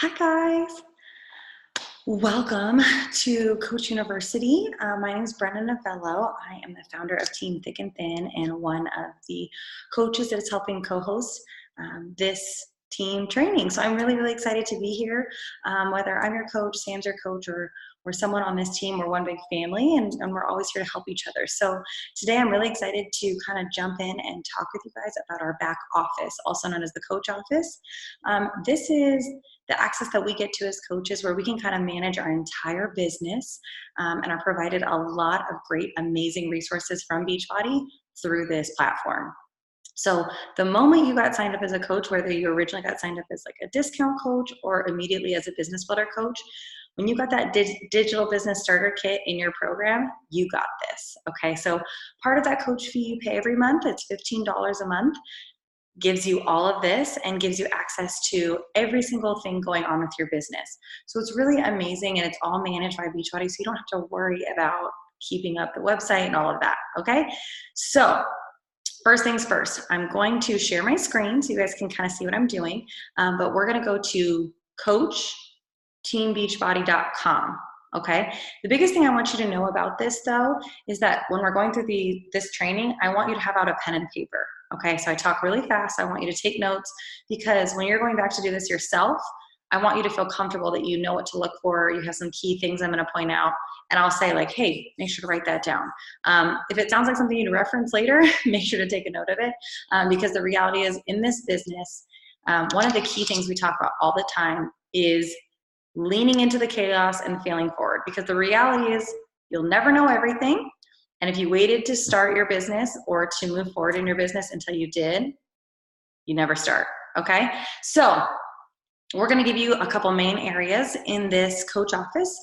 Hi guys, welcome to Coach University. My name is Brenda Novello. I am the founder of Team Thick and Thin and one of the coaches that is helping co-host this team training. So I'm really excited to be here. Whether I'm your coach, Sam's your coach, or someone on this team, we're one big family and we're always here to help each other. So today I'm really excited to kind of jump in and talk with you guys about our back office, also known as the coach office. This is the access that we get to as coaches where we can kind of manage our entire business and are provided a lot of great, amazing resources from Beachbody through this platform. So the moment you got signed up as a coach, whether you originally got signed up as like a discount coach or immediately as a business builder coach, when you got that digital business starter kit in your program, you got this, okay? So part of that coach fee you pay every month, it's $15 a month, gives you all of this and gives you access to every single thing going on with your business. So it's really amazing and it's all managed by Beachbody, so you don't have to worry about keeping up the website and all of that, okay? So first things first, I'm going to share my screen so you guys can kind of see what I'm doing, but we're gonna go to coachteambeachbody.com. Okay. The biggest thing I want you to know about this though is that when we're going through this training, I want you to have out a pen and paper. Okay. So I talk really fast. I want you to take notes because when you're going back to do this yourself, I want you to feel comfortable that you know what to look for. You have some key things I'm going to point out and I'll say like, hey, make sure to write that down. If it sounds like something you need to reference later, make sure to take a note of it because the reality is in this business, one of the key things we talk about all the time is leaning into the chaos and failing forward, because the reality is you'll never know everything. And if you waited to start your business or to move forward in your business until you did, you never start, okay? So we're gonna give you a couple main areas in this coach office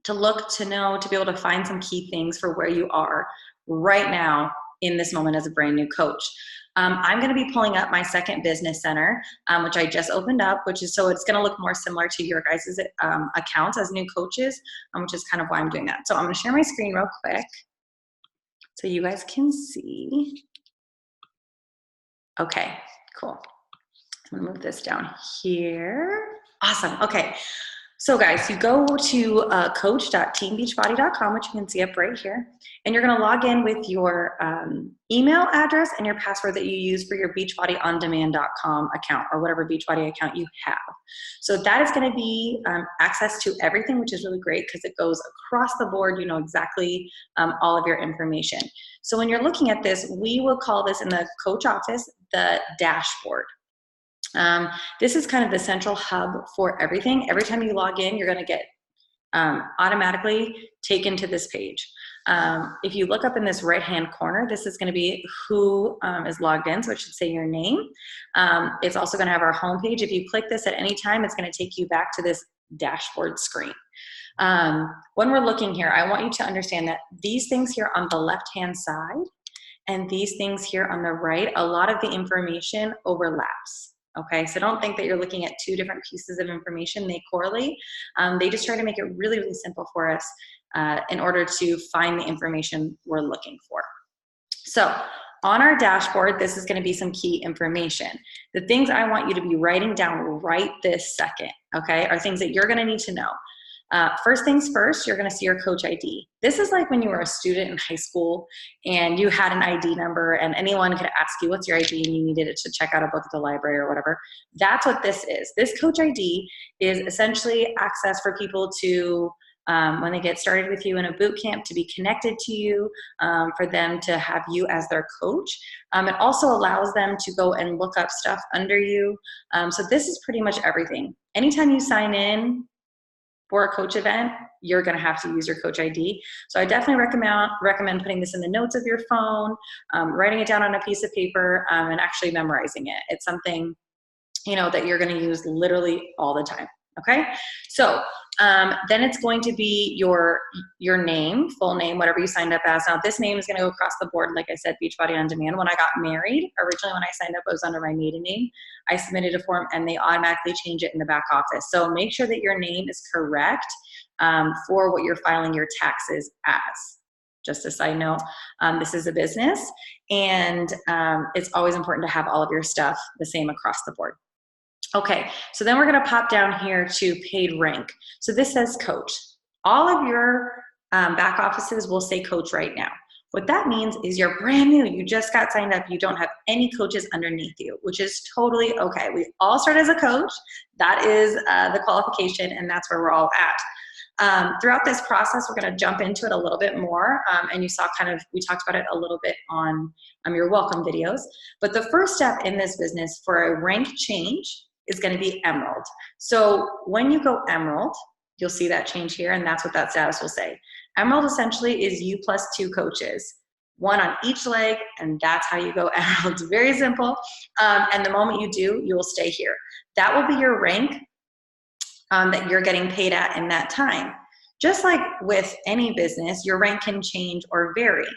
to look, to know, to be able to find some key things for where you are right now in this moment as a brand new coach. I'm going to be pulling up my second business center, which I just opened up, so it's going to look more similar to your guys' accounts as new coaches, which is kind of why I'm doing that. So I'm going to share my screen real quick so you guys can see. Okay, cool. I'm going to move this down here. Awesome. Okay. So guys, you go to coach.teambeachbody.com, which you can see up right here, and you're going to log in with your email address and your password that you use for your beachbodyondemand.com account or whatever Beachbody account you have. So that is going to be access to everything, which is really great because it goes across the board. You know exactly all of your information. So when you're looking at this, we will call this in the coach office the dashboard. This is kind of the central hub for everything. Every time you log in, you're going to get automatically taken to this page. If you look up in this right-hand corner, this is going to be who is logged in, so it should say your name. It's also going to have our homepage. If you click this at any time, it's going to take you back to this dashboard screen. When we're looking here, I want you to understand that these things here on the left-hand side and these things here on the right, a lot of the information overlaps. Okay, so don't think that you're looking at two different pieces of information. They correlate. They just try to make it really simple for us in order to find the information we're looking for. So on our dashboard, this is going to be some key information. The things I want you to be writing down right this second, okay, are things that you're going to need to know. First things first, you're going to see your coach ID. This is like when you were a student in high school and you had an ID number and anyone could ask you what's your ID and you needed it to check out a book at the library or whatever. That's what this is. This coach ID is essentially access for people to, when they get started with you in a boot camp, to be connected to you, for them to have you as their coach. It also allows them to go and look up stuff under you. So this is pretty much everything. Anytime you sign in for a coach event, you're going to have to use your coach ID. So I definitely recommend putting this in the notes of your phone, writing it down on a piece of paper, and actually memorizing it. It's something, that you're going to use literally all the time. Okay. So then it's going to be your name, full name, whatever you signed up as. Now this name is going to go across the board. Like I said, Beachbody On Demand. When I got married, originally when I signed up, it was under my maiden name. I submitted a form and they automatically change it in the back office. So make sure that your name is correct for what you're filing your taxes as. Just a side note, this is a business and it's always important to have all of your stuff the same across the board. Okay, so then we're gonna pop down here to paid rank. So this says coach. All of your back offices will say coach right now. What that means is you're brand new, you just got signed up, you don't have any coaches underneath you, which is totally okay. We all start as a coach. That is the qualification, and that's where we're all at. Throughout this process, we're gonna jump into it a little bit more, and you saw we talked about it a little bit on your welcome videos. But the first step in this business for a rank change is gonna be Emerald. So when you go Emerald, you'll see that change here, and that's what that status will say. Emerald essentially is you plus 2 coaches, 1 on each leg, and that's how you go Emerald. It's very simple, and the moment you do, you will stay here. That will be your rank that you're getting paid at in that time. Just like with any business, your rank can change or vary.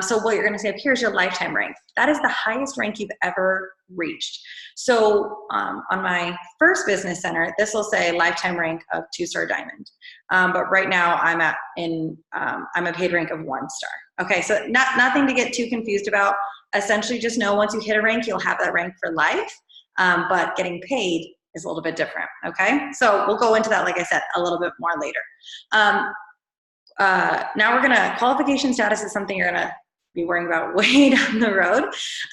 So what you're gonna see up here is your lifetime rank. That is the highest rank you've ever reached. So on my first business center, this will say lifetime rank of 2-star diamond. But right now I'm a paid rank of 1 star. Okay, so nothing to get too confused about. Essentially just know once you hit a rank, you'll have that rank for life, but getting paid is a little bit different, okay? So we'll go into that, like I said, a little bit more later. Now we're gonna, qualification status is something you're gonna be worrying about way down the road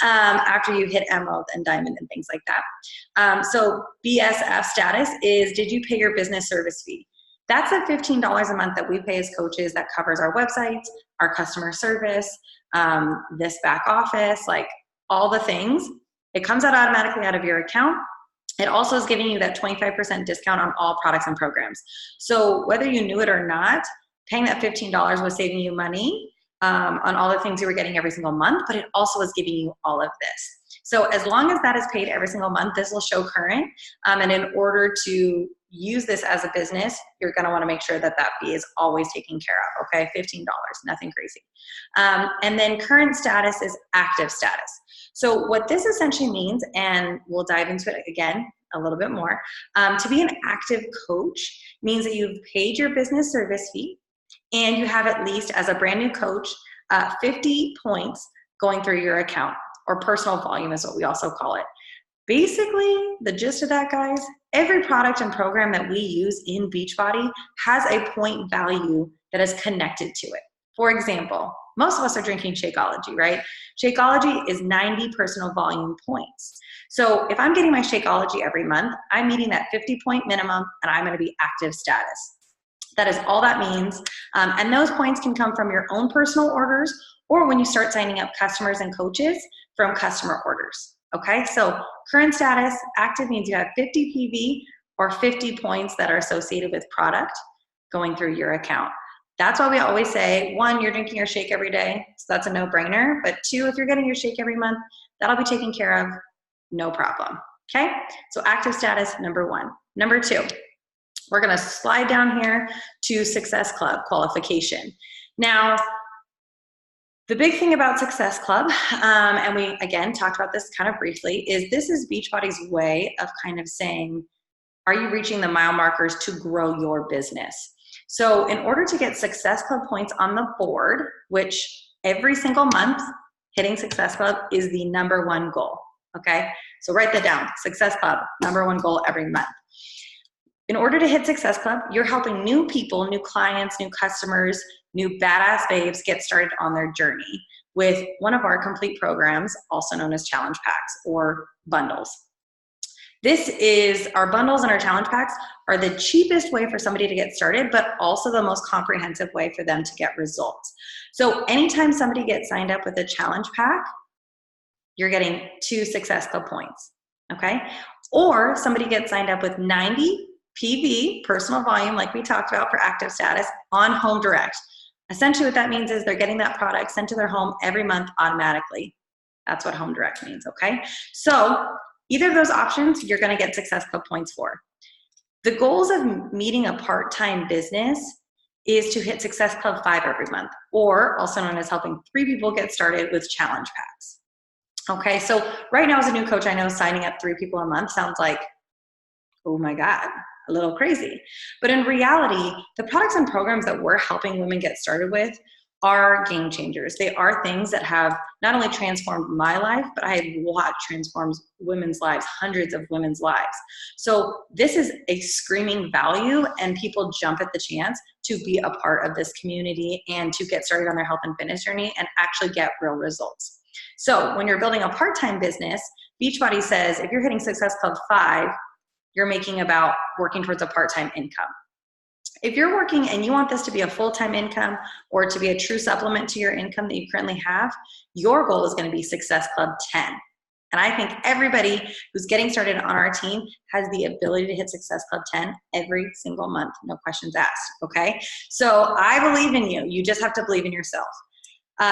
after you hit Emerald and Diamond and things like that. So BSF status is, did you pay your business service fee? That's the $15 a month that we pay as coaches that covers our websites, our customer service, this back office, like all the things. It comes out automatically out of your account. It also is giving you that 25% discount on all products and programs. So whether you knew it or not, paying that $15 was saving you money on all the things you were getting every single month, but it also is giving you all of this. So as long as that is paid every single month, this will show current. And in order to use this as a business, you're gonna wanna make sure that that fee is always taken care of, okay? $15, nothing crazy. And then current status is active status. So what this essentially means, and we'll dive into it again a little bit more, to be an active coach means that you've paid your business service fee and you have at least, as a brand new coach, 50 points going through your account, or personal volume is what we also call it. Basically, the gist of that, guys, every product and program that we use in Beachbody has a point value that is connected to it. For example, most of us are drinking Shakeology, right? Shakeology is 90 personal volume points. So if I'm getting my Shakeology every month, I'm meeting that 50-point minimum and I'm gonna be active status. That is all that means. And those points can come from your own personal orders or when you start signing up customers and coaches from customer orders, okay? So current status, active means you have 50 PV or 50 points that are associated with product going through your account. That's why we always say, 1, you're drinking your shake every day, so that's a no-brainer. But 2, if you're getting your shake every month, that'll be taken care of, no problem, okay? So active status, number 1. Number 2, we're gonna slide down here to Success Club qualification. Now, the big thing about Success Club, and we, again, talked about this kind of briefly, is this is Beachbody's way of kind of saying, are you reaching the mile markers to grow your business? So in order to get Success Club points on the board, which every single month, hitting Success Club is the number 1 goal, okay? So write that down, Success Club, number 1 goal every month. In order to hit Success Club, you're helping new people, new clients, new customers, new badass babes get started on their journey with one of our complete programs, also known as challenge packs or bundles. This is, our bundles and our challenge packs are the cheapest way for somebody to get started, but also the most comprehensive way for them to get results. So anytime somebody gets signed up with a challenge pack, you're getting 2 Success Club points, okay? Or somebody gets signed up with 90 PV, personal volume, like we talked about for active status, on Home Direct. Essentially what that means is they're getting that product sent to their home every month automatically. That's what Home Direct means, okay? So either of those options, you're gonna get Success Club points for. The goals of meeting a part-time business is to hit Success Club 5 every month, or also known as helping 3 people get started with challenge packs. Okay, so right now as a new coach, I know signing up 3 people a month sounds like, oh my God, a little crazy. But in reality, the products and programs that we're helping women get started with are game changers. They are things that have not only transformed my life, but I have watched transforms women's lives, hundreds of women's lives. So this is a screaming value, and people jump at the chance to be a part of this community and to get started on their health and fitness journey and actually get real results. So when you're building a part-time business, Beachbody says if you're hitting Success Club 5, you're making about working towards a part-time income. If you're working and you want this to be a full-time income or to be a true supplement to your income that you currently have, your goal is going to be Success Club 10. And I think everybody who's getting started on our team has the ability to hit Success Club 10 every single month, no questions asked, okay? So I believe in you. You just have to believe in yourself.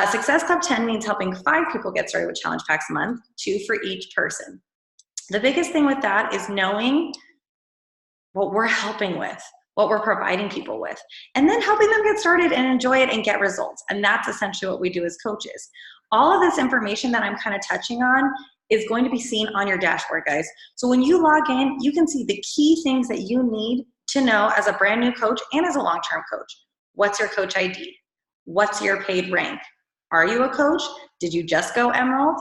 Success Club 10 means helping 5 people get started with challenge packs a month, 2 for each person. The biggest thing with that is knowing what we're helping with, what we're providing people with, and then helping them get started and enjoy it and get results. And that's essentially what we do as coaches. All of this information that I'm kind of touching on is going to be seen on your dashboard, guys. So when you log in, you can see the key things that you need to know as a brand new coach and as a long-term coach. What's your coach ID? What's your paid rank? Are you a coach? Did you just go Emerald?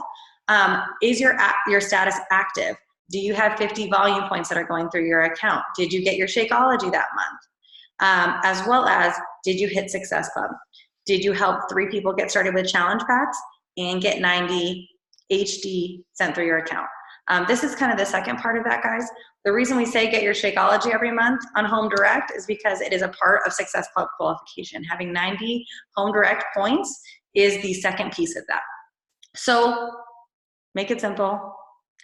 Is your status active? Do you have 50 volume points that are going through your account? Did you get your Shakeology that month? As well as, did you hit Success Club? Did you help 3 people get started with challenge packs and get 90 HD sent through your account? This is kind of the second part of that, guys. The reason we say get your Shakeology every month on Home Direct is because it is a part of Success Club qualification. Having 90 Home Direct points is the second piece of that. So make it simple.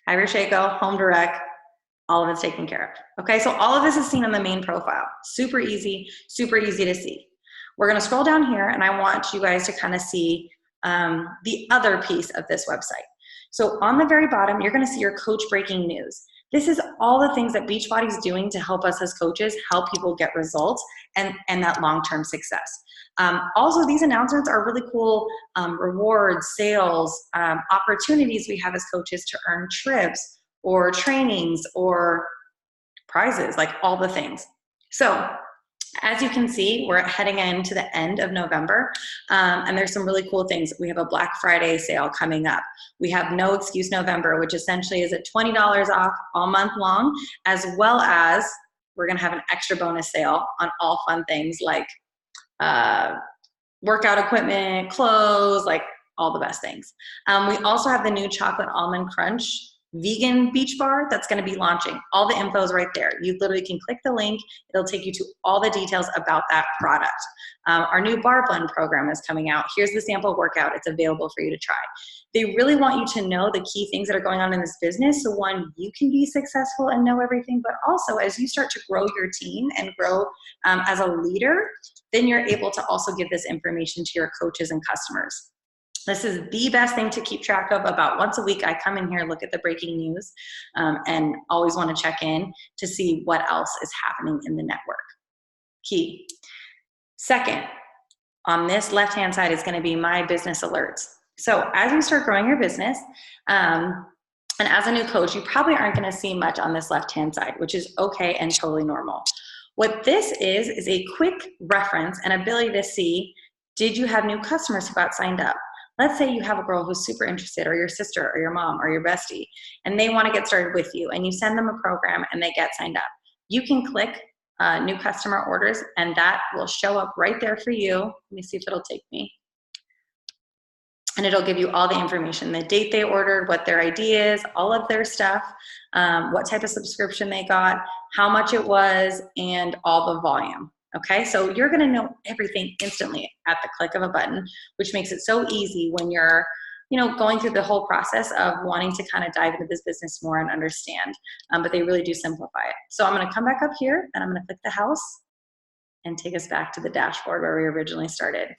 Have your Shakeo, Home Direct, all of it's taken care of. Okay, so all of this is seen on the main profile. Super easy to see. We're gonna scroll down here and I want you guys to kind of see the other piece of this website. So on the very bottom, you're gonna see your coach breaking news. This is all the things that Beachbody is doing to help us as coaches help people get results and that long-term success. Also, these announcements are really cool rewards, sales, opportunities we have as coaches to earn trips or trainings or prizes, like all the things. So as you can see, we're heading into the end of November, and there's some really cool things. We have a Black Friday sale coming up. We have No Excuse November, which essentially is at $20 off all month long, as well as we're gonna have an extra bonus sale on all fun things like workout equipment, clothes, like all the best things. We also have the new Chocolate Almond Crunch vegan beach bar that's going to be launching. All the info is right there. You literally can click the link. It'll take you to all the details about that product. Our new bar blend program is coming out. Here's the sample workout. It's available for you to try. They really want you to know the key things that are going on in this business. So one, you can be successful and know everything, but also as you start to grow your team and grow as a leader, then you're able to also give this information to your coaches and customers. This is the best thing to keep track of. About once a week, I come in here, look at the breaking news, and always want to check in to see what else is happening in the network. Key. Second, on this left-hand side is going to be my business alerts. So as you start growing your business, and as a new coach, you probably aren't going to see much on this left-hand side, which is okay and totally normal. What this is a quick reference and ability to see, did you have new customers who got signed up? Let's say you have a girl who's super interested, or your sister or your mom or your bestie, and they want to get started with you, and you send them a program and they get signed up. You can click new customer orders and that will show up right there for you. Let me see if it'll take me. And it'll give you all the information, the date they ordered, what their ID is, all of their stuff, what type of subscription they got, how much it was, and all the volume. Okay, so you're gonna know everything instantly at the click of a button, which makes it so easy when you're, going through the whole process of wanting to kind of dive into this business more and understand, but they really do simplify it. So I'm gonna come back up here and I'm gonna click the house and take us back to the dashboard where we originally started.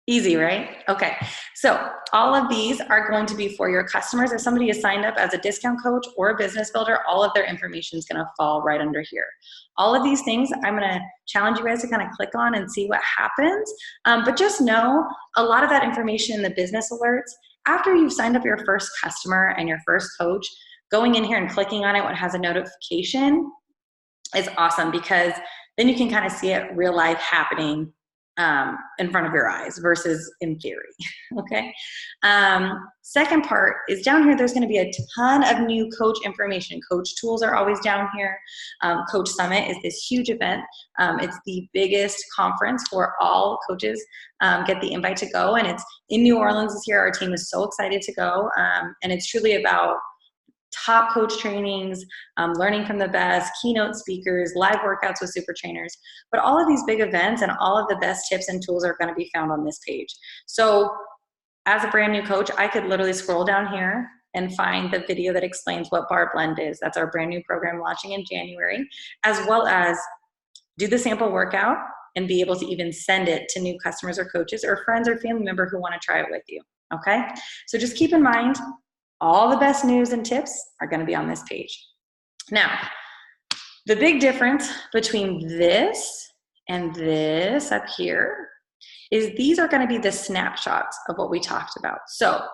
Easy, right? Okay, so all of these are going to be for your customers. If somebody is signed up as a discount coach or a business builder, all of their information is gonna fall right under here. All of these things, I'm gonna challenge you guys to kind of click on and see what happens. But just know, a lot of that information in the business alerts, after you've signed up your first customer and your first coach, going in here and clicking on it when it has a notification is awesome, because then you can kind of see it real life happening in front of your eyes versus in theory, okay? Second part is down here, there's gonna be a ton of new coach information. Coach tools are always down here. Coach Summit is this huge event. It's the biggest conference for all coaches, get the invite to go, and it's in New Orleans this year. Our team is so excited to go, and it's truly about top coach trainings, learning from the best, keynote speakers, live workouts with super trainers. But all of these big events and all of the best tips and tools are going to be found on this page. So as a brand new coach, I could literally scroll down here and find the video that explains what Bar Blend is. That's our brand new program launching in January, as well as do the sample workout and be able to even send it to new customers or coaches or friends or family member who want to try it with you, okay? So just keep in mind, all the best news and tips are going to be on this page. Now, the big difference between this and this up here is these are going to be the snapshots of what we talked about. So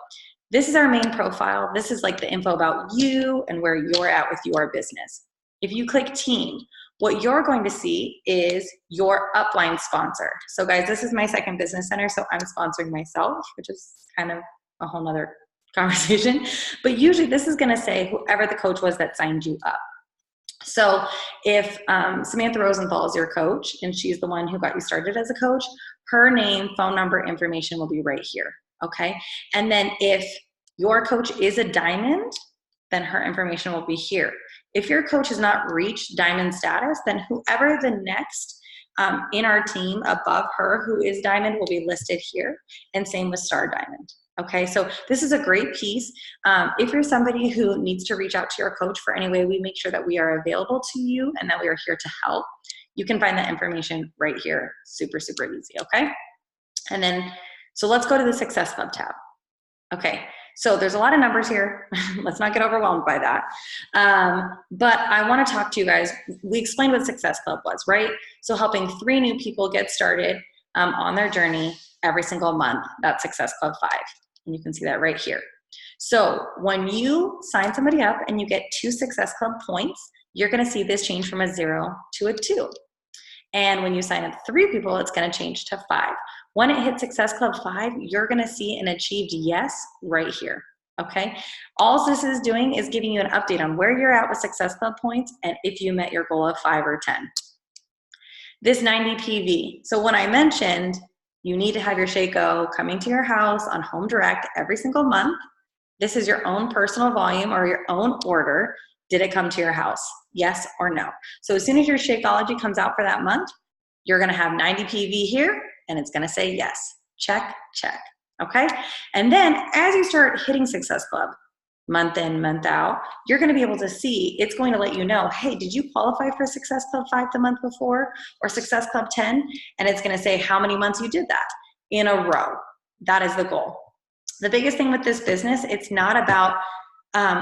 this is our main profile. This is like the info about you and where you're at with your business. If you click team, what you're going to see is your upline sponsor. So guys, this is my second business center, so I'm sponsoring myself, which is kind of a whole nother conversation. But usually this is going to say whoever the coach was that signed you up. So if Samantha Rosenthal is your coach and she's the one who got you started as a coach, her name, phone number, information will be right here, okay? And then if your coach is a diamond, then her information will be here. If your coach has not reached diamond status, then whoever the next in our team above her who is diamond will be listed here, and same with star diamond. Okay, so this is a great piece. If you're somebody who needs to reach out to your coach for any way, we make sure that we are available to you and that we are here to help. You can find that information right here. Super, super easy, okay? And then, so let's go to the Success Club tab. Okay, so there's a lot of numbers here. Let's not get overwhelmed by that. But I want to talk to you guys. We explained what Success Club was, right? So helping 3 new people get started on their journey every single month. That's Success Club 5. And you can see that right here. So when you sign somebody up and you get 2 Success Club points, you're going to see this change from a 0 to a 2. And when you sign up 3 people, it's going to change to 5. When it hits Success Club 5, you're going to see an achieved yes right here. Okay. All this is doing is giving you an update on where you're at with Success Club points and if you met your goal of 5 or 10. This 90 PV. So when I mentioned you need to have your Shaco coming to your house on Home Direct every single month, this is your own personal volume or your own order. Did it come to your house? Yes or no? So as soon as your Shakeology comes out for that month, you're going to have 90 PV here and it's going to say yes. Check, check. Okay. And then as you start hitting Success Club, month in, month out, you're going to be able to see, it's going to let you know, hey, did you qualify for Success Club 5 the month before or Success Club 10? And it's going to say how many months you did that in a row. That is the goal. The biggest thing with this business, it's not about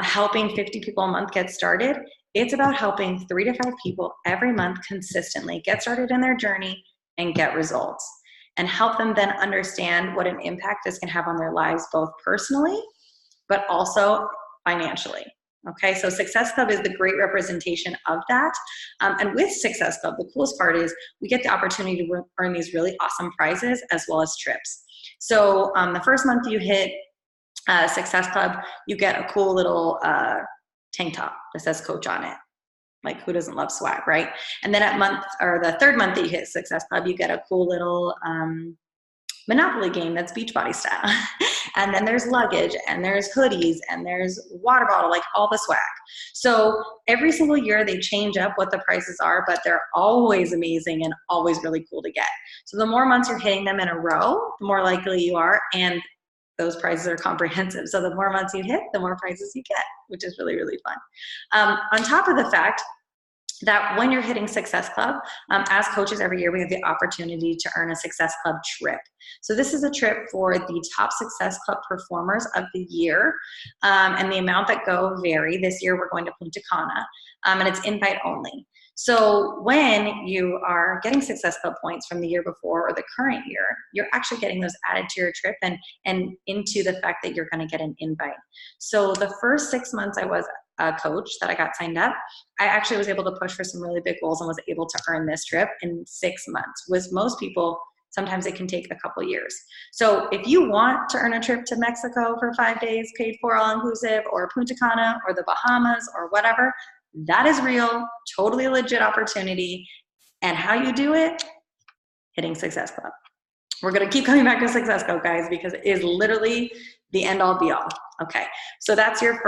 helping 50 people a month get started. It's about helping 3 to 5 people every month consistently get started in their journey and get results, and help them then understand what an impact this can have on their lives, both personally, but also financially. Okay, so Success Club is the great representation of that. And with Success Club, the coolest part is we get the opportunity to earn these really awesome prizes as well as trips. So the first month you hit Success Club, you get a cool little tank top that says coach on it. Like, who doesn't love swag, right? And then at month, or the third month that you hit Success Club, you get a cool little Monopoly game that's Beachbody style. And then there's luggage, and there's hoodies, and there's water bottle, like all the swag. So every single year they change up what the prices are, but they're always amazing and always really cool to get. So the more months you're hitting them in a row, the more likely you are, and those prizes are comprehensive. So the more months you hit, the more prizes you get, which is really, really fun. On top of the fact that when you're hitting Success Club, as coaches every year, we have the opportunity to earn a Success Club trip. So this is a trip for the top Success Club performers of the year, and the amount that go vary. This year we're going to Punta Cana, and it's invite only. So when you are getting Success Club points from the year before or the current year, you're actually getting those added to your trip and into the fact that you're going to get an invite. So the first 6 months I was a coach that I got signed up, I actually was able to push for some really big goals and was able to earn this trip in 6 months. With most people, Sometimes it can take a couple years. So if you want to earn a trip to Mexico for 5 days, paid for, all inclusive, or Punta Cana, or the Bahamas, or whatever, that is real, totally legit opportunity. And how you do it? Hitting Success Club. We're going to keep coming back to Success Club, guys, because it is literally the end all be all. Okay, so that's your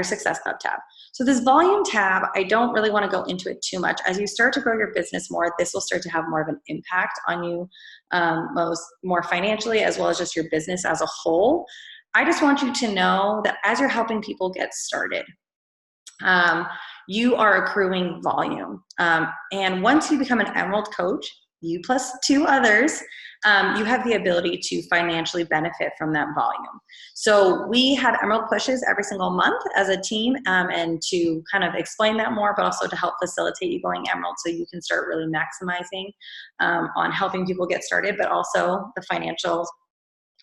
Success Club tab. So this volume tab, I don't really want to go into it too much. As you start to grow your business more, this will start to have more of an impact on you, more financially, as well as just your business as a whole. I just want you to know that as you're helping people get started, you are accruing volume. And once you become an Emerald coach, you plus 2 others, you have the ability to financially benefit from that volume. So we have Emerald pushes every single month as a team, and to kind of explain that more, but also to help facilitate you going Emerald so you can start really maximizing on helping people get started, but also the financial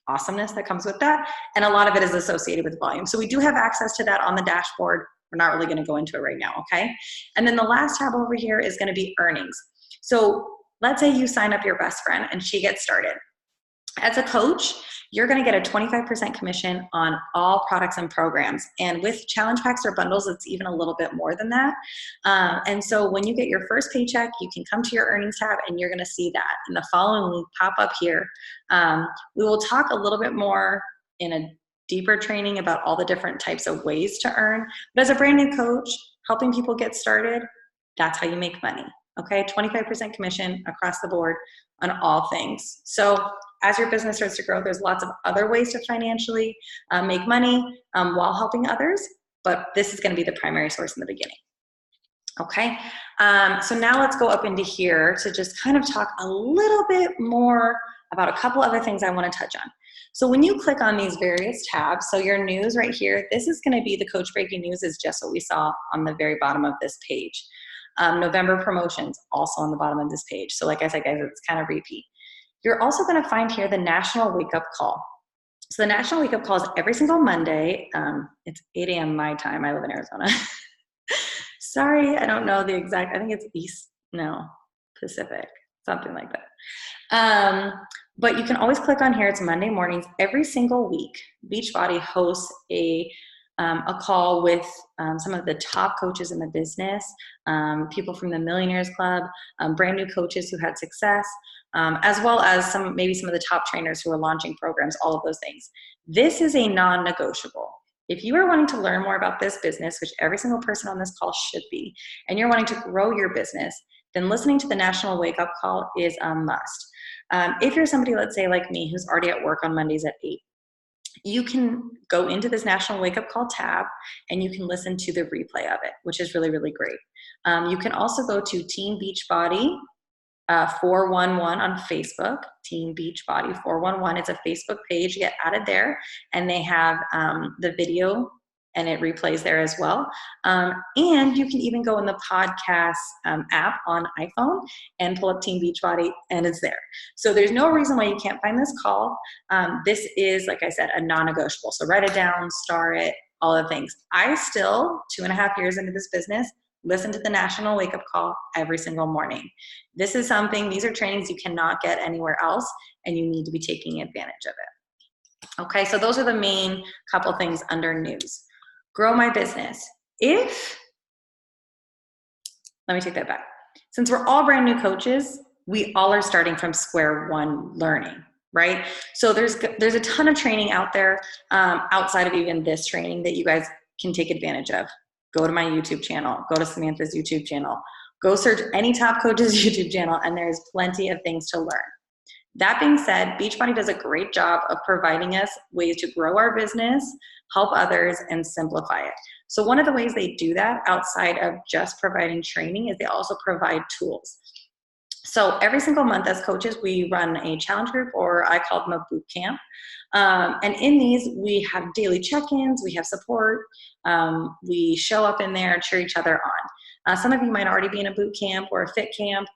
awesomeness that comes with that. And a lot of it is associated with volume. So we do have access to that on the dashboard. We're not really going to go into it right now, okay? And then the last tab over here is going to be earnings. So let's say you sign up your best friend and she gets started. As a coach, you're going to get a 25% commission on all products and programs. And with challenge packs or bundles, it's even a little bit more than that. And so when you get your first paycheck, you can come to your earnings tab and you're going to see that. In the following week, pop up here. We will talk a little bit more in a deeper training about all the different types of ways to earn. But as a brand new coach, helping people get started, that's how you make money. Okay, 25% commission across the board on all things. So as your business starts to grow, there's lots of other ways to financially make money while helping others, but this is going to be the primary source in the beginning. Okay, so now let's go up into here to just kind of talk a little bit more about a couple other things I want to touch on. So when you click on these various tabs, so your news right here, this is going to be the Coach Breaking News, is just what we saw on the very bottom of this page. November promotions, also on the bottom of this page. So like I said, guys, it's kind of repeat. You're also going to find here the National Wake Up Call. So the National Wake Up Call is every single Monday. It's 8 a.m. my time. I live in Arizona. Sorry, I don't know the exact, I think it's Pacific, something like that. But you can always click on here. It's Monday mornings. Every single week, Beachbody hosts a call with some of the top coaches in the business, people from the Millionaires Club, brand new coaches who had success, as well as maybe some of the top trainers who are launching programs, all of those things. This is a non-negotiable. If you are wanting to learn more about this business, which every single person on this call should be, and you're wanting to grow your business, then listening to the National Wake Up Call is a must. If you're somebody, let's say like me, who's already at work on Mondays at 8, you can go into this National Wake Up Call tab and you can listen to the replay of it, which is really, really great. You can also go to Team Beachbody 411 on Facebook, Team Beachbody 411. It's a Facebook page. You get added there, and they have the video, and it replays there as well. And you can even go in the podcast app on iPhone and pull up Team Beachbody, and it's there. So there's no reason why you can't find this call. This is, like I said, a non-negotiable. So write it down, star it, all the things. I still, 2.5 years into this business, listen to the National Wake Up Call every single morning. These are trainings you cannot get anywhere else, and you need to be taking advantage of it. Okay, so those are the main couple things under news. Grow my business. Let me take that back. Since we're all brand new coaches, we all are starting from square one learning, right? So there's a ton of training out there outside of even this training that you guys can take advantage of. Go to my YouTube channel, go to Samantha's YouTube channel, go search any top coach's YouTube channel, and there's plenty of things to learn. That being said, Beachbody does a great job of providing us ways to grow our business, help others, and simplify it. So one of the ways they do that outside of just providing training is they also provide tools. So every single month as coaches, we run a challenge group, or I call them a boot camp. And in these, we have daily check-ins, we have support, we show up in there, cheer each other on. Some of you might already be in a boot camp or a fit camp.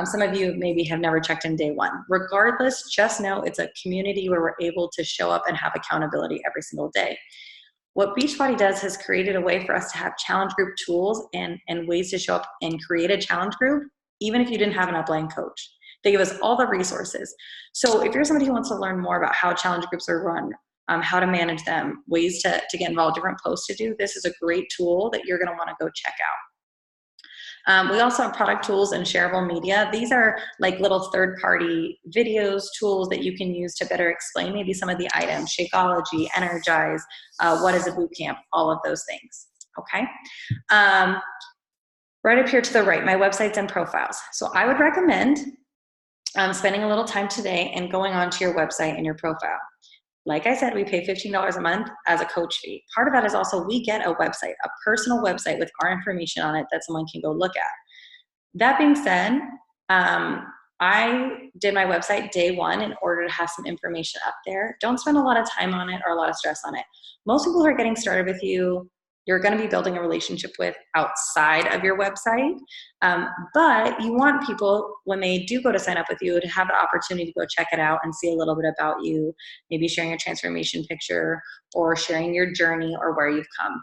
Some of you maybe have never checked in day one. Regardless, just know it's a community where we're able to show up and have accountability every single day. What Beachbody does has created a way for us to have challenge group tools and ways to show up and create a challenge group, even if you didn't have an upline coach. They give us all the resources. So if you're somebody who wants to learn more about how challenge groups are run, how to manage them, ways to get involved, different posts to do, this is a great tool that you're going to want to go check out. We also have product tools and shareable media. These are like little third-party videos, tools that you can use to better explain maybe some of the items, Shakeology, Energize, what is a boot camp, all of those things, okay? Right up here to the right, my websites and profiles. So I would recommend spending a little time today and going onto your website and your profile. Like I said, we pay $15 a month as a coach fee. Part of that is also we get a website, a personal website with our information on it that someone can go look at. That being said, I did my website day one in order to have some information up there. Don't spend a lot of time on it or a lot of stress on it. Most people who are getting started with you, you're going to be building a relationship with outside of your website. But you want people, when they do go to sign up with you, to have the opportunity to go check it out and see a little bit about you, maybe sharing your transformation picture or sharing your journey or where you've come.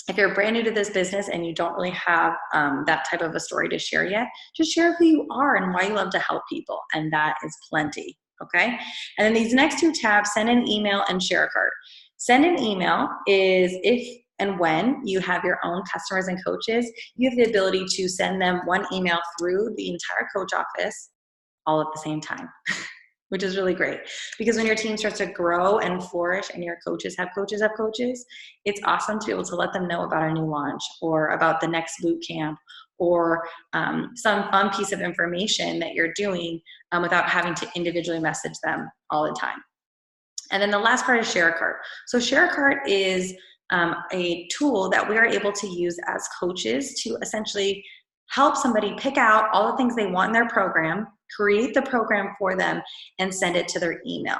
If you're brand new to this business and you don't really have that type of a story to share yet, just share who you are and why you love to help people. And that is plenty, okay? And then these next two tabs, send an email and share a cart. Send an email is if and when you have your own customers and coaches, you have the ability to send them one email through the entire coach office all at the same time, which is really great. Because when your team starts to grow and flourish and your coaches have coaches, it's awesome to be able to let them know about our new launch or about the next boot camp or some fun piece of information that you're doing without having to individually message them all the time. And then the last part is share a cart. So share a cart is a tool that we are able to use as coaches to essentially help somebody pick out all the things they want in their program, create the program for them, and send it to their email.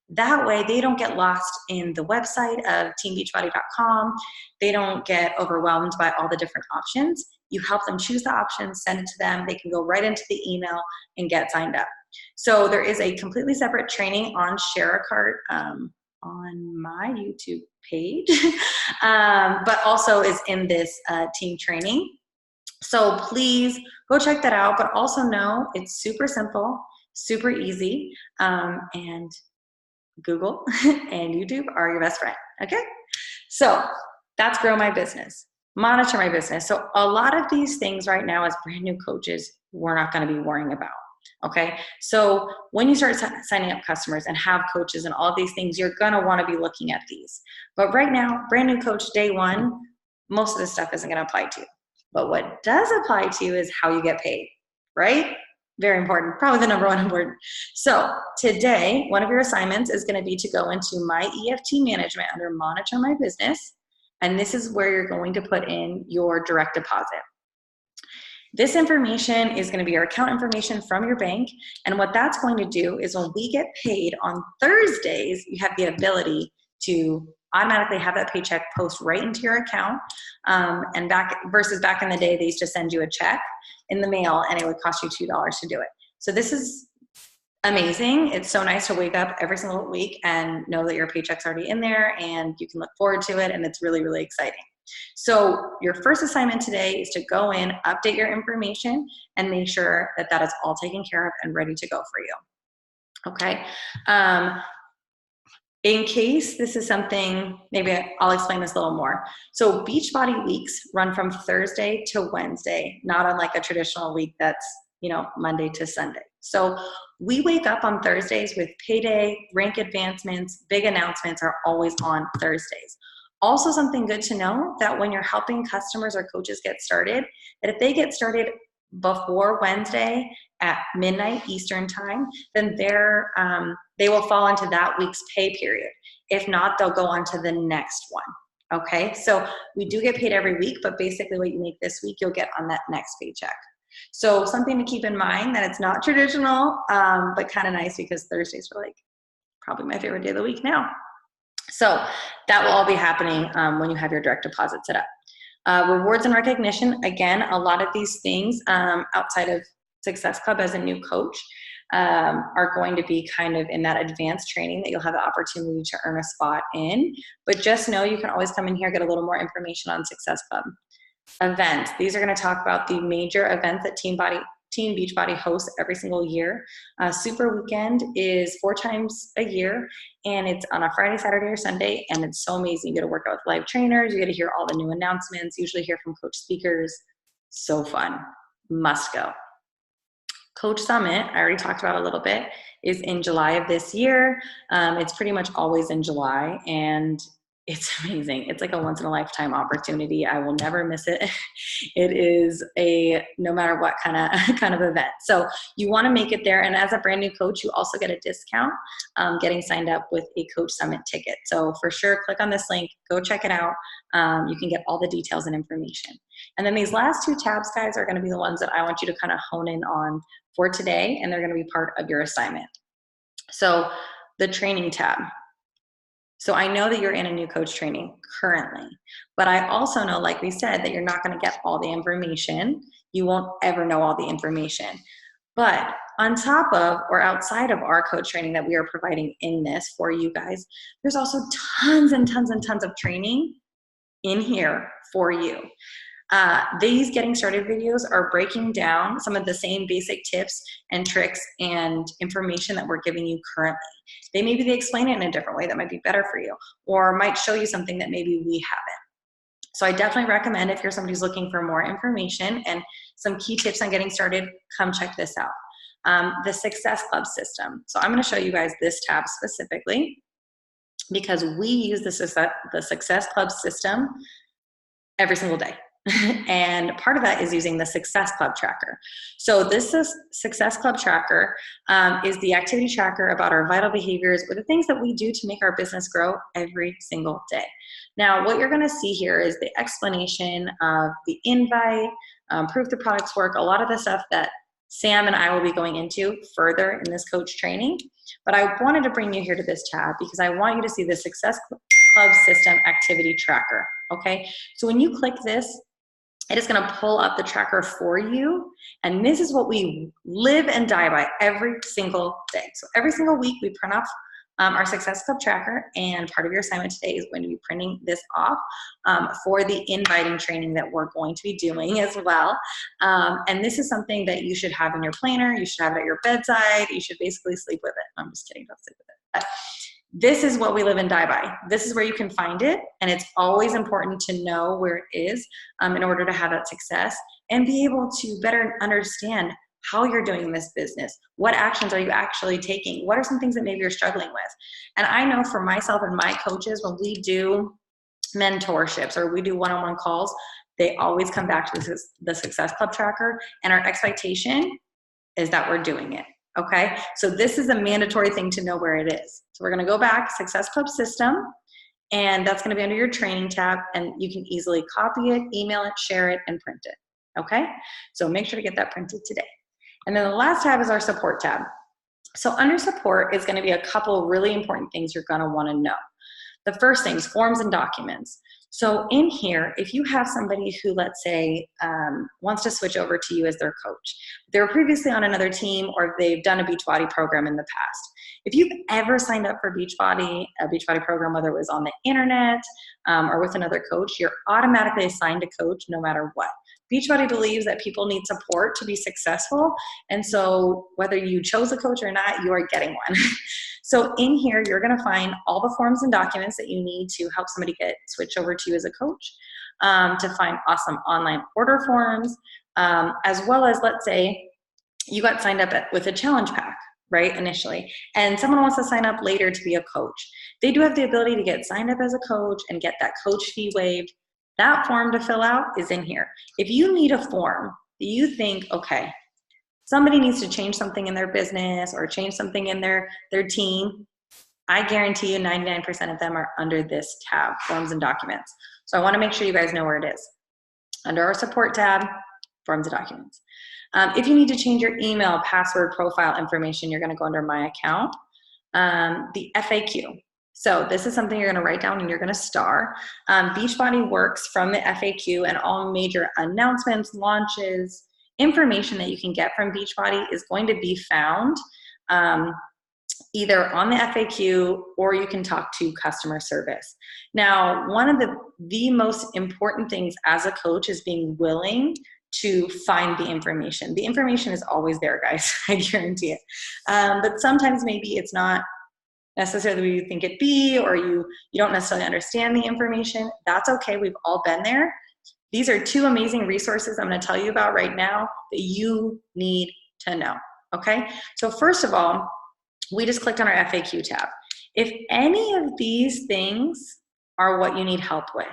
That way, they don't get lost in the website of teambeachbody.com. They don't get overwhelmed by all the different options. You help them choose the options, send it to them. They can go right into the email and get signed up. So there is a completely separate training on Share a Cart on my YouTube page, but also is in this team training. So please go check that out, but also know it's super simple, super easy, and Google and YouTube are your best friend, okay? So that's grow my business, monitor my business. So a lot of these things right now as brand new coaches, we're not gonna be worrying about. Okay, so when you start signing up customers and have coaches and all of these things, you're gonna wanna be looking at these. But right now, brand new coach day one, most of this stuff isn't gonna apply to you. But what does apply to you is how you get paid, right? Very important, probably the number one important. So today, one of your assignments is gonna be to go into my EFT management under monitor my business. And this is where you're going to put in your direct deposit. This information is going to be your account information from your bank. And what that's going to do is when we get paid on Thursdays, you have the ability to automatically have that paycheck post right into your account. And versus back in the day, they used to send you a check in the mail and it would cost you $2 to do it. So this is amazing. It's so nice to wake up every single week and know that your paycheck's already in there and you can look forward to it. And it's really, really exciting. So your first assignment today is to go in, update your information, and make sure that that is all taken care of and ready to go for you. Okay. In case this is something, maybe I'll explain this a little more. So Beachbody weeks run from Thursday to Wednesday, not unlike a traditional week that's, Monday to Sunday. So we wake up on Thursdays with payday, rank advancements, big announcements are always on Thursdays. Also something good to know that when you're helping customers or coaches get started, that if they get started before Wednesday at midnight Eastern time, then they will fall into that week's pay period. If not, they'll go on to the next one. Okay, so we do get paid every week, but basically what you make this week, you'll get on that next paycheck. So something to keep in mind that it's not traditional, but kind of nice because Thursdays are like probably my favorite day of the week now. So that will all be happening when you have your direct deposit set up. Rewards and recognition, again, a lot of these things outside of Success Club as a new coach are going to be kind of in that advanced training that you'll have the opportunity to earn a spot in. But just know you can always come in here, get a little more information on Success Club. Events, these are going to talk about the major events that Team Beachbody hosts every single year. Super Weekend is 4 times a year, and it's on a Friday, Saturday, or Sunday, and it's so amazing. You get to work out with live trainers. You get to hear all the new announcements, usually hear from coach speakers. So fun. Must go. Coach Summit, I already talked about a little bit, is in July of this year. It's pretty much always in July, and it's amazing. It's like a once-in-a-lifetime opportunity. I will never miss it. It is a no matter what kind of event. So you want to make it there, and as a brand new coach, you also get a discount getting signed up with a Coach Summit ticket. So for sure, click on this link, go check it out. You can get all the details and information. And then these last 2 tabs, guys, are going to be the ones that I want you to kind of hone in on for today, and they're going to be part of your assignment. So the training tab. So I know that you're in a new coach training currently, but I also know, like we said, that you're not going to get all the information. You won't ever know all the information. But on top of or outside of our coach training that we are providing in this for you guys, there's also tons and tons and tons of training in here for you. These getting started videos are breaking down some of the same basic tips and tricks and information that we're giving you currently. They explain it in a different way that might be better for you, or might show you something that maybe we haven't. So I definitely recommend, if you're somebody who's looking for more information and some key tips on getting started, come check this out. The Success Club system. So I'm going to show you guys this tab specifically because we use the Success Club system every single day. And part of that is using the Success Club tracker. So this is Success Club tracker is the activity tracker about our vital behaviors or the things that we do to make our business grow every single day. Now, what you're going to see here is the explanation of the invite, proof the products work, a lot of the stuff that Sam and I will be going into further in this coach training. But I wanted to bring you here to this tab because I want you to see the Success Club system activity tracker. Okay, so when you click this, it is going to pull up the tracker for you. And this is what we live and die by every single day. So every single week we print off our Success Club tracker, and part of your assignment today is going to be printing this off for the inviting training that we're going to be doing as well. And this is something that you should have in your planner. You should have it at your bedside. You should basically sleep with it. I'm just kidding, don't sleep with it. But this is what we live and die by. This is where you can find it, and it's always important to know where it is in order to have that success and be able to better understand how you're doing this business. What actions are you actually taking? What are some things that maybe you're struggling with? And I know for myself and my coaches, when we do mentorships or we do one-on-one calls, they always come back to the Success Club tracker, and our expectation is that we're doing it. Okay, so this is a mandatory thing to know where it is. So we're going to go back, Success Club system, and that's going to be under your training tab, and you can easily copy it, email it, share it, and print it. Okay, so make sure to get that printed today. And then the last tab is our support tab. So under support is going to be a couple really important things you're going to want to know. The first thing is forms and documents. So in here, if you have somebody who, let's say, wants to switch over to you as their coach, they were previously on another team, or they've done a Beachbody program in the past. If you've ever signed up for a Beachbody program, whether it was on the internet or with another coach, you're automatically assigned a coach no matter what. Beachbody believes that people need support to be successful, and so whether you chose a coach or not, you are getting one. So in here, you're going to find all the forms and documents that you need to help somebody get switched over to you as a coach, to find awesome online order forms, as well as, let's say, you got signed up with a challenge pack, right, initially, and someone wants to sign up later to be a coach. They do have the ability to get signed up as a coach and get that coach fee waived. That form to fill out is in here. If you need a form that you think, okay, somebody needs to change something in their business or change something in their team, I guarantee you 99% of them are under this tab, forms and documents. So I want to make sure you guys know where it is. Under our support tab, forms and documents. If you need to change your email, password, profile information, you're going to go under my account. The FAQ. So this is something you're going to write down and you're going to star. Beachbody works from the FAQ, and all major announcements, launches, information that you can get from Beachbody is going to be found either on the FAQ, or you can talk to customer service. Now, one of the most important things as a coach is being willing to find the information. The information is always there, guys. I guarantee it. But sometimes maybe it's not necessarily what you think it be, or you don't necessarily understand the information. That's okay. We've all been there. These are two amazing resources I'm going to tell you about right now that you need to know. Okay. So first of all, we just clicked on our FAQ tab. If any of these things are what you need help with,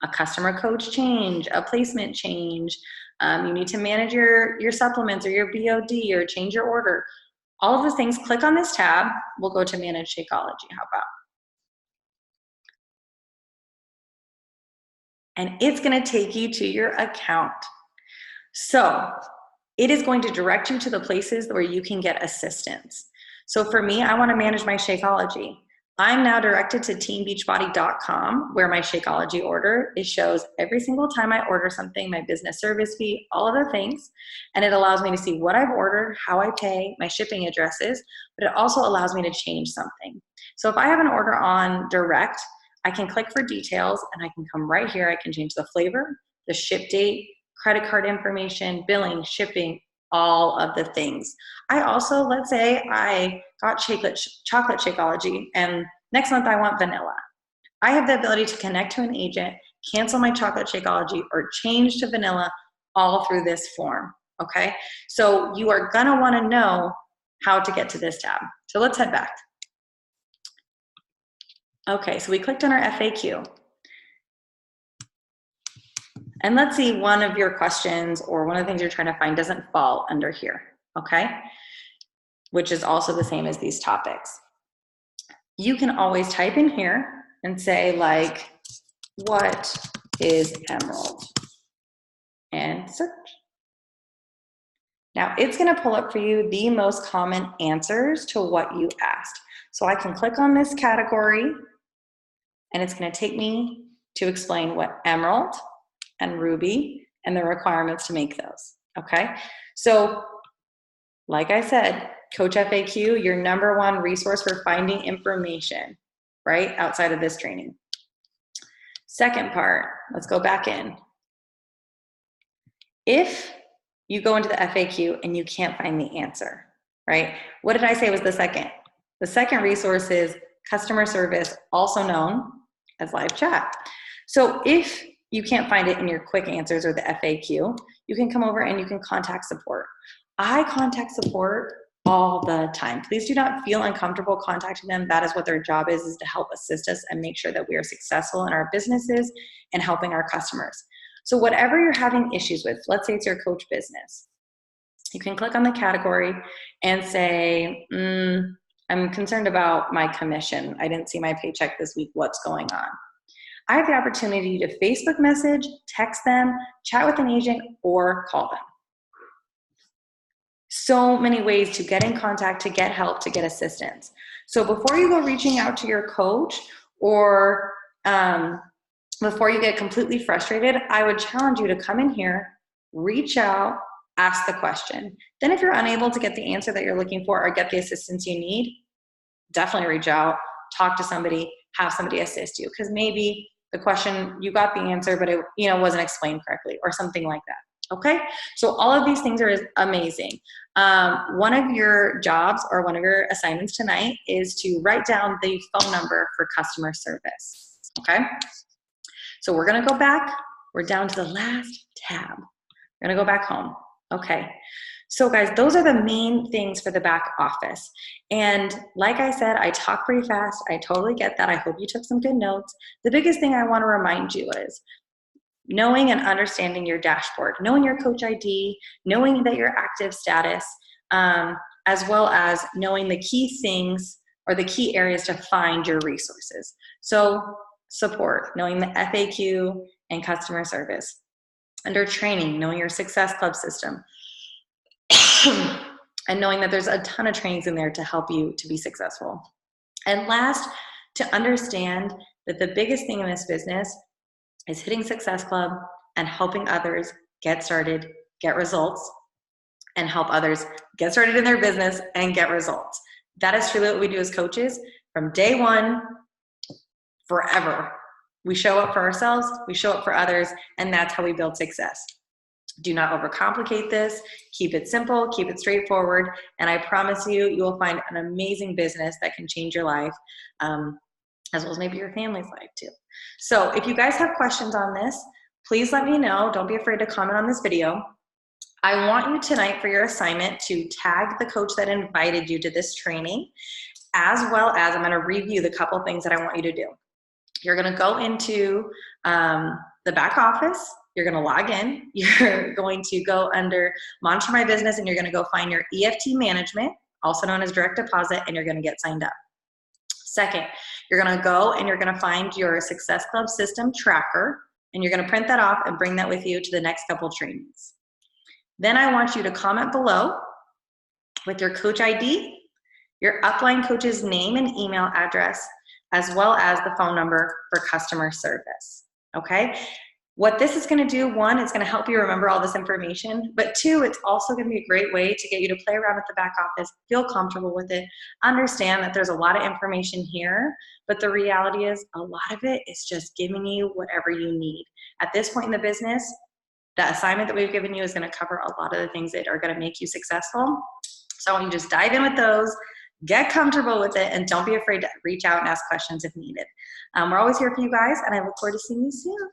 a customer coach change, a placement change, you need to manage your supplements or your BOD or change your order, all of those things, click on this tab. We'll go to Manage Shakeology. How about? And it's going to take you to your account. So it is going to direct you to the places where you can get assistance. So for me, I want to manage my Shakeology. I'm now directed to teambeachbody.com, where my Shakeology order, it shows every single time I order something, my business service fee, all of the things. And it allows me to see what I've ordered, how I pay, my shipping addresses, but it also allows me to change something. So if I have an order on direct, I can click for details and I can come right here. I can change the flavor, the ship date, credit card information, billing, shipping, all of the things. I also, let's say I got chocolate Shakeology and next month I want vanilla. I have the ability to connect to an agent, cancel my chocolate Shakeology or change to vanilla all through this form, okay? So you are gonna wanna know how to get to this tab. So let's head back. Okay, so we clicked on our FAQ. And let's see, one of your questions or one of the things you're trying to find doesn't fall under here, okay? Which is also the same as these topics. You can always type in here and say like, what is emerald? And search. Now it's gonna pull up for you the most common answers to what you asked. So I can click on this category and it's gonna take me to explain what emerald and ruby and the requirements to make those, okay? So like I said, Coach FAQ, your number one resource for finding information, right? Outside of this training. Second part, let's go back in. If you go into the FAQ and you can't find the answer, right? What did I say was the second? The second resource is customer service, also known as live chat. So if you can't find it in your quick answers or the FAQ, you can come over and you can contact support. I contact support all the time. Please do not feel uncomfortable contacting them. That is what their job is to help assist us and make sure that we are successful in our businesses and helping our customers. So whatever you're having issues with, let's say it's your coach business, you can click on the category and say, I'm concerned about my commission. I didn't see my paycheck this week. What's going on? I have the opportunity to Facebook message, text them, chat with an agent, or call them. So many ways to get in contact, to get help, to get assistance. So before you go reaching out to your coach or before you get completely frustrated, I would challenge you to come in here, reach out, ask the question. Then if you're unable to get the answer that you're looking for or get the assistance you need, definitely reach out, talk to somebody, have somebody assist you, because maybe the question, you got the answer, but it wasn't explained correctly or something like that, okay? So all of these things are amazing. One of your jobs or one of your assignments tonight is to write down the phone number for customer service, okay? So we're gonna go back, we're down to the last tab. We're gonna go back home, okay? So guys, those are the main things for the back office. And like I said, I talk pretty fast. I totally get that. I hope you took some good notes. The biggest thing I want to remind you is knowing and understanding your dashboard, knowing your coach ID, knowing that your active status, as well as knowing the key things or the key areas to find your resources. So support, knowing the FAQ and customer service. Under training, knowing your Success Club system. And knowing that there's a ton of trainings in there to help you to be successful. And last, to understand that the biggest thing in this business is hitting Success Club and helping others get started, get results, and help others get started in their business and get results. That is truly what we do as coaches from day one, forever. We show up for ourselves, we show up for others, and that's how we build success. Do not overcomplicate this. Keep it simple, keep it straightforward, and I promise you, you will find an amazing business that can change your life, as well as maybe your family's life too. So if you guys have questions on this, please let me know. Don't be afraid to comment on this video. I want you tonight for your assignment to tag the coach that invited you to this training, as well as I'm gonna review the couple things that I want you to do. You're gonna go into the back office, you're gonna log in, you're going to go under Monitor My Business, and you're gonna go find your EFT management, also known as direct deposit, and you're gonna get signed up. Second, you're gonna go and you're gonna find your Success Club system tracker, and you're gonna print that off and bring that with you to the next couple trainings. Then I want you to comment below with your coach ID, your upline coach's name and email address, as well as the phone number for customer service, okay? What this is gonna do, one, it's gonna help you remember all this information, but two, it's also gonna be a great way to get you to play around with the back office, feel comfortable with it, understand that there's a lot of information here, but the reality is a lot of it is just giving you whatever you need. At this point in the business, the assignment that we've given you is gonna cover a lot of the things that are gonna make you successful. So I want you to just dive in with those, get comfortable with it, and don't be afraid to reach out and ask questions if needed. We're always here for you guys, and I look forward to seeing you soon.